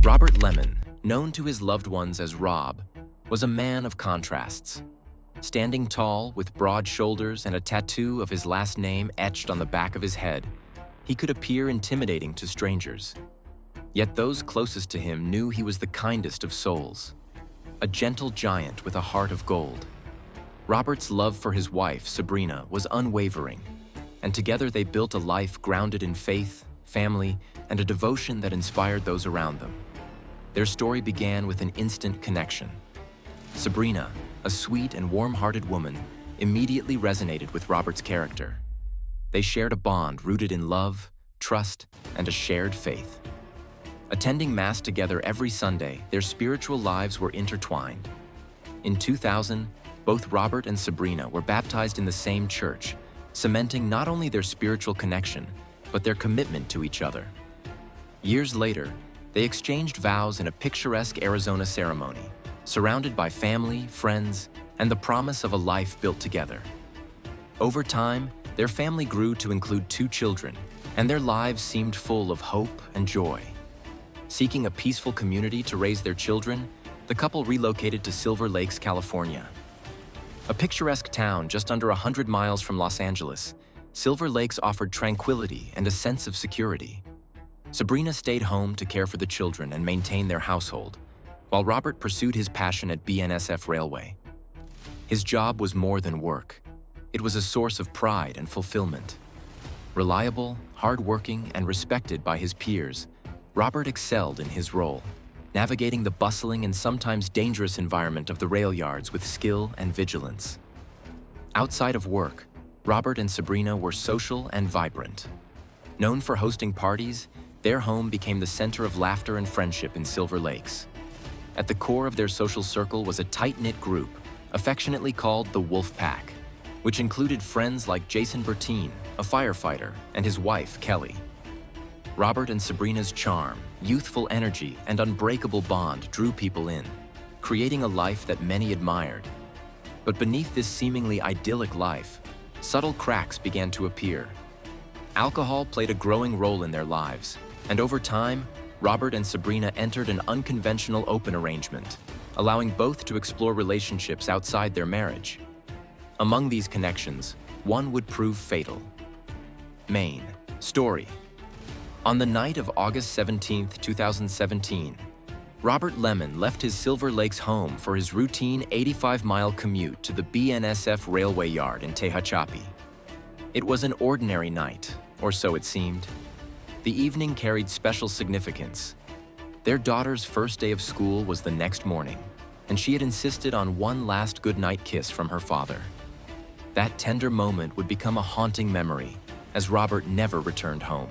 Robert Lemon, known to his loved ones as Rob, was a man of contrasts. Standing tall, with broad shoulders and a tattoo of his last name etched on the back of his head, he could appear intimidating to strangers. Yet those closest to him knew he was the kindest of souls, a gentle giant with a heart of gold. Robert's love for his wife, Sabrina, was unwavering, and together they built a life grounded in faith, family, and a devotion that inspired those around them. Their story began with an instant connection. Sabrina, a sweet and warm-hearted woman, immediately resonated with Robert's character. They shared a bond rooted in love, trust, and a shared faith. Attending Mass together every Sunday, their spiritual lives were intertwined. In 2000, both Robert and Sabrina were baptized in the same church, cementing not only their spiritual connection, but their commitment to each other. Years later, they exchanged vows in a picturesque Arizona ceremony, surrounded by family, friends, and the promise of a life built together. Over time, their family grew to include 2 children, and their lives seemed full of hope and joy. Seeking a peaceful community to raise their children, the couple relocated to Silver Lakes, California. A picturesque town just under 100 miles from Los Angeles, Silver Lakes offered tranquility and a sense of security. Sabrina stayed home to care for the children and maintain their household, while Robert pursued his passion at BNSF Railway. His job was more than work. It was a source of pride and fulfillment. Reliable, hardworking, and respected by his peers, Robert excelled in his role, navigating the bustling and sometimes dangerous environment of the rail yards with skill and vigilance. Outside of work, Robert and Sabrina were social and vibrant. Known for hosting parties, their home became the center of laughter and friendship in Silver Lakes. At the core of their social circle was a tight-knit group, affectionately called the Wolf Pack, which included friends like Jason Bertine, a firefighter, and his wife, Kelly. Robert and Sabrina's charm, youthful energy, and unbreakable bond drew people in, creating a life that many admired. But beneath this seemingly idyllic life, subtle cracks began to appear. Alcohol played a growing role in their lives, and over time, Robert and Sabrina entered an unconventional open arrangement, allowing both to explore relationships outside their marriage. Among these connections, one would prove fatal. Maine. Story. On the night of August 17, 2017, Robert Lemon left his Silver Lakes home for his routine 85-mile commute to the BNSF Railway yard in Tehachapi. It was an ordinary night, or so it seemed. The evening carried special significance. Their daughter's first day of school was the next morning, and she had insisted on one last goodnight kiss from her father. That tender moment would become a haunting memory, as Robert never returned home.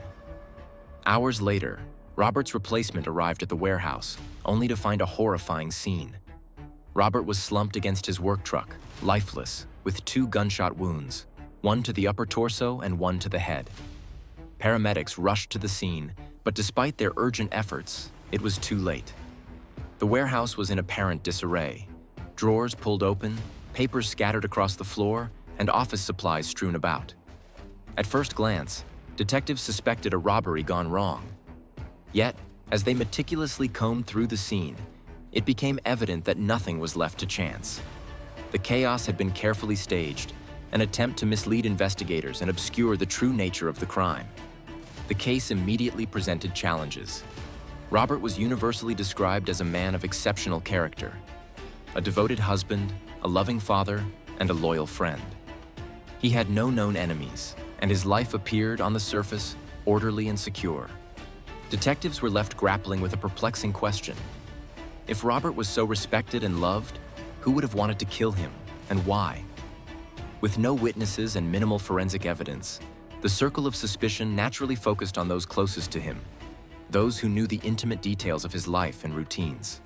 Hours later, Robert's replacement arrived at the warehouse, only to find a horrifying scene. Robert was slumped against his work truck, lifeless, with 2 gunshot wounds, one to the upper torso and one to the head. Paramedics rushed to the scene, but despite their urgent efforts, it was too late. The warehouse was in apparent disarray. Drawers pulled open, papers scattered across the floor, and office supplies strewn about. At first glance, detectives suspected a robbery gone wrong. Yet, as they meticulously combed through the scene, it became evident that nothing was left to chance. The chaos had been carefully staged, an attempt to mislead investigators and obscure the true nature of the crime. The case immediately presented challenges. Robert was universally described as a man of exceptional character, a devoted husband, a loving father, and a loyal friend. He had no known enemies, and his life appeared, on the surface, orderly and secure. Detectives were left grappling with a perplexing question. If Robert was so respected and loved, who would have wanted to kill him, and why? With no witnesses and minimal forensic evidence, the circle of suspicion naturally focused on those closest to him, those who knew the intimate details of his life and routines.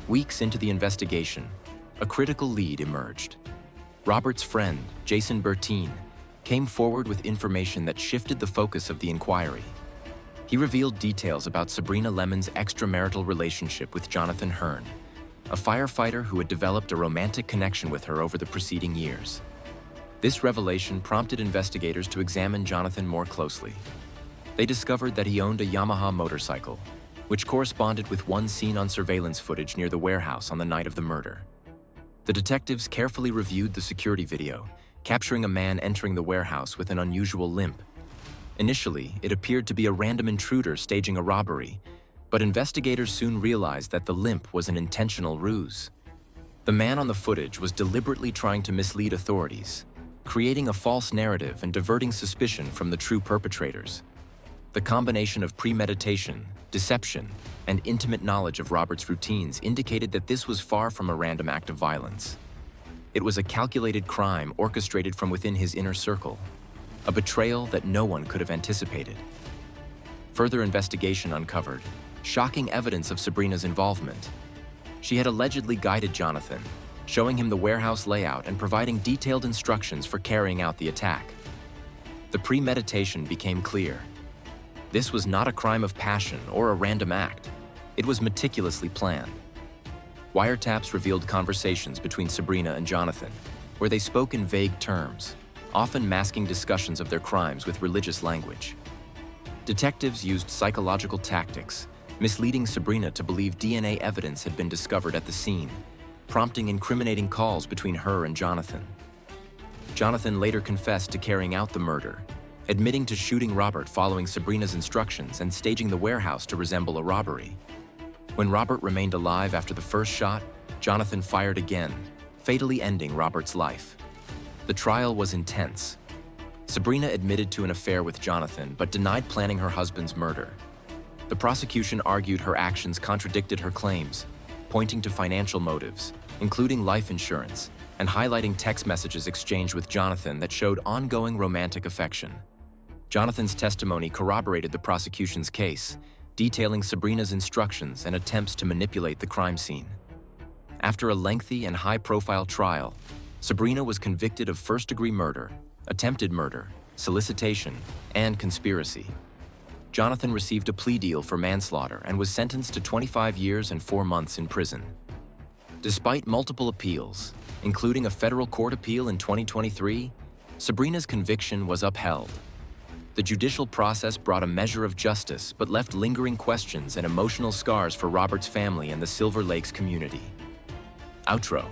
Weeks into the investigation, a critical lead emerged. Robert's friend, Jason Bertine, came forward with information that shifted the focus of the inquiry. He revealed details about Sabrina Lemon's extramarital relationship with Jonathan Hearn, a firefighter who had developed a romantic connection with her over the preceding years. This revelation prompted investigators to examine Jonathan more closely. They discovered that he owned a Yamaha motorcycle, which corresponded with one seen on surveillance footage near the warehouse on the night of the murder. The detectives carefully reviewed the security video, capturing a man entering the warehouse with an unusual limp. Initially, it appeared to be a random intruder staging a robbery, but investigators soon realized that the limp was an intentional ruse. The man on the footage was deliberately trying to mislead authorities, creating a false narrative and diverting suspicion from the true perpetrators. The combination of premeditation, deception, and intimate knowledge of Robert's routines indicated that this was far from a random act of violence. It was a calculated crime orchestrated from within his inner circle, a betrayal that no one could have anticipated. Further investigation uncovered shocking evidence of Sabrina's involvement. She had allegedly guided Jonathan, showing him the warehouse layout and providing detailed instructions for carrying out the attack. The premeditation became clear. This was not a crime of passion or a random act. It was meticulously planned. Wiretaps revealed conversations between Sabrina and Jonathan, where they spoke in vague terms, often masking discussions of their crimes with religious language. Detectives used psychological tactics, misleading Sabrina to believe DNA evidence had been discovered at the scene, prompting incriminating calls between her and Jonathan. Jonathan later confessed to carrying out the murder, admitting to shooting Robert following Sabrina's instructions and staging the warehouse to resemble a robbery. When Robert remained alive after the first shot, Jonathan fired again, fatally ending Robert's life. The trial was intense. Sabrina admitted to an affair with Jonathan but denied planning her husband's murder. The prosecution argued her actions contradicted her claims, pointing to financial motives, including life insurance, and highlighting text messages exchanged with Jonathan that showed ongoing romantic affection. Jonathan's testimony corroborated the prosecution's case, detailing Sabrina's instructions and attempts to manipulate the crime scene. After a lengthy and high-profile trial, Sabrina was convicted of first-degree murder, attempted murder, solicitation, and conspiracy. Jonathan received a plea deal for manslaughter and was sentenced to 25 years and 4 months in prison. Despite multiple appeals, including a federal court appeal in 2023, Sabrina's conviction was upheld. The judicial process brought a measure of justice but left lingering questions and emotional scars for Robert's family and the Silver Lakes community. Outro.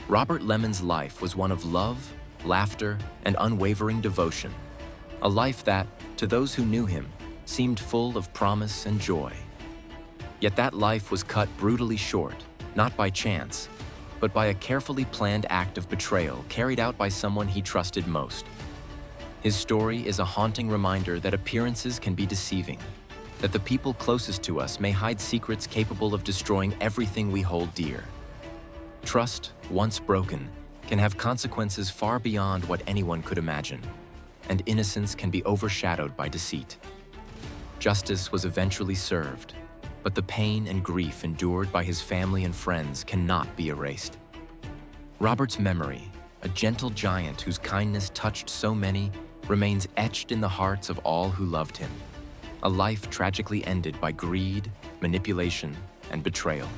Robert Lemon's life was one of love, laughter, and unwavering devotion. A life that, to those who knew him, seemed full of promise and joy. Yet that life was cut brutally short, not by chance, but by a carefully planned act of betrayal carried out by someone he trusted most. His story is a haunting reminder that appearances can be deceiving, that the people closest to us may hide secrets capable of destroying everything we hold dear. Trust, once broken, can have consequences far beyond what anyone could imagine, and innocence can be overshadowed by deceit. Justice was eventually served, but the pain and grief endured by his family and friends cannot be erased. Robert's memory, a gentle giant whose kindness touched so many, remains etched in the hearts of all who loved him. A life tragically ended by greed, manipulation, and betrayal.